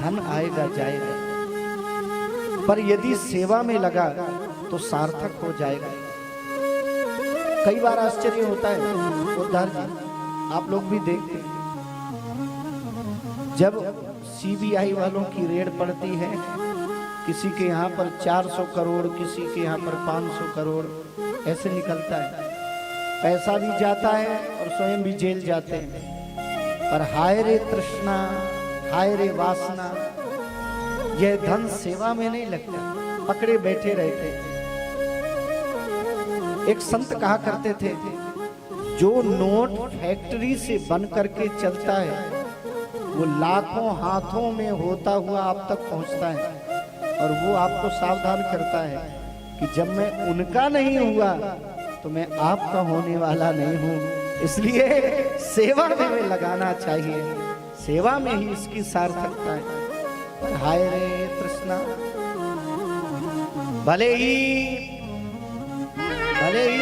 धन आएगा जाएगा, पर यदि सेवा में लगा तो सार्थक हो जाएगा। कई बार आश्चर्य होता है उद्धार जी, आप लोग भी देखते हैं, जब सीबीआई वालों की रेड पड़ती है, किसी के यहाँ पर 400 करोड़, किसी के यहाँ पर 500 करोड़ ऐसे निकलता है, पैसा भी जाता है और स्वयं भी जेल जाते हैं। पर हाय रे तृष्णा, हाय रे वासना, यह धन सेवा में नहीं लगता, पकड़े बैठे रहते। एक संत कहा करते थे, जो नोट फैक्ट्री से बन करके चलता है वो लाखों हाथों में होता हुआ आप तक पहुंचता है, और वो आपको सावधान करता है कि जब मैं उनका नहीं हुआ तो मैं आपका होने वाला नहीं हूं। इसलिए सेवा में लगाना चाहिए, सेवा में ही इसकी सार्थकता है। हाय रे तृष्णा, भले ही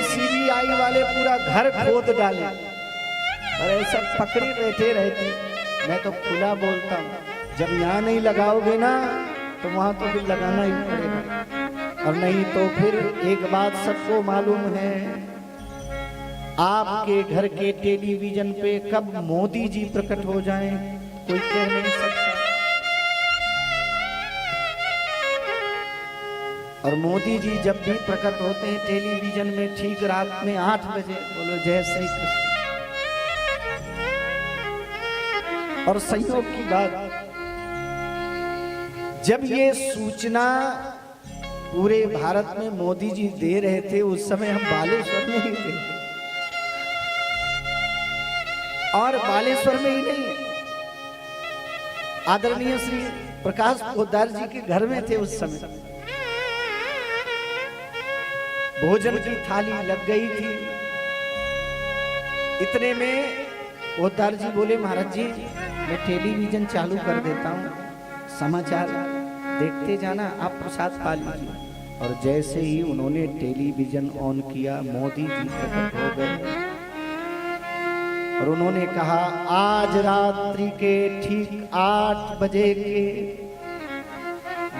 सीबीआई वाले पूरा घर खोद डाले, पर ऐसा पकड़े बैठे रहते। मैं तो खुला बोलता हूँ, जब यहाँ नहीं लगाओगे ना तो वहां तो फिर लगाना ही पड़ेगा। और नहीं तो फिर एक बात सबको मालूम है, आपके घर के टेलीविजन पे कब मोदी जी प्रकट हो जाएं कोई कह नहीं सकता। और मोदी जी जब भी प्रकट होते हैं टेलीविजन में ठीक रात में 8 बजे, बोलो जय श्री कृष्ण। और संयोग की बात, जब ये सूचना पूरे भारत में मोदी जी दे रहे थे, उस समय हम बालेश्वर में ही थे। और बालेश्वर में ही नहीं, आदरणीय श्री प्रकाश पोद्दार जी के घर में थे उस समय। भोजन की थाली लग गई थी, इतने में पोद्दार जी बोले, महाराज जी मैं टेलीविजन चालू कर देता हूँ, समाचार देखते जाना, आप प्रसाद पा लीजिए। और जैसे ही उन्होंने टेलीविजन ऑन किया, मोदी जी प्रकट हो गए और उन्होंने कहा, आज रात्रि के ठीक 8 बजे के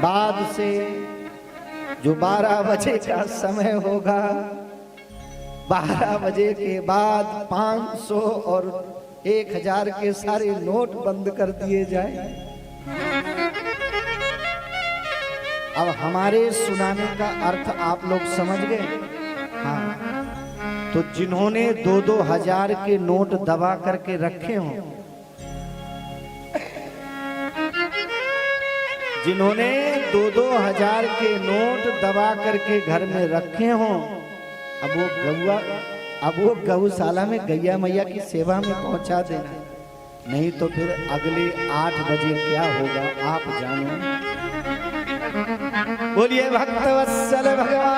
बाद से जो 12 बजे का समय होगा, 12 बजे के बाद 500 और 1000 के सारे नोट बंद कर दिए जाए। अब हमारे सुनाने का अर्थ आप लोग समझ गए? हाँ, तो जिन्होंने 2-2 हजार के नोट दबा करके रखे हों, जिन्होंने 2-2 हजार के नोट दबा करके घर में रखे हों, अब वो गौशाला में गैया मैया की सेवा में पहुंचा देना, नहीं तो फिर अगले 8 बजे क्या होगा आप जानो। बोलिए भक्तवत्सल भगवान।